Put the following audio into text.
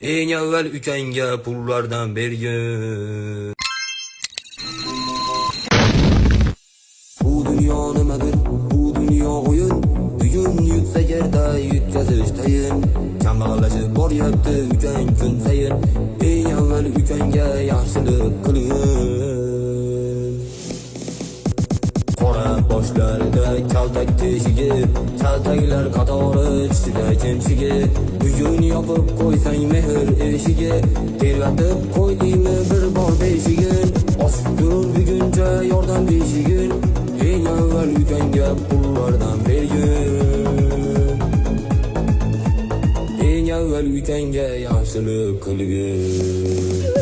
Eng avval ukangga pullardan bergin. Bu dunyo nimadir? Bu dunyo o'yin. Bugun yutsa yerda yutkazish tayin. Kambag'allashib boryapti ukang kun sayin. Eng avval ukangga yaxshilik qilgin. Qora boshlarida kaltak teshigi, kaltaklar qatori ichida jimshigi. Bugun yopib qo'ysang mehr eshigi, tergatib qo'ydingmi bir bor beshigin. Ochib turur buguncha yordam beshigin. Eng avval ukangga pullardan bergin. Eng avval ukangga yaxshilik qilgin.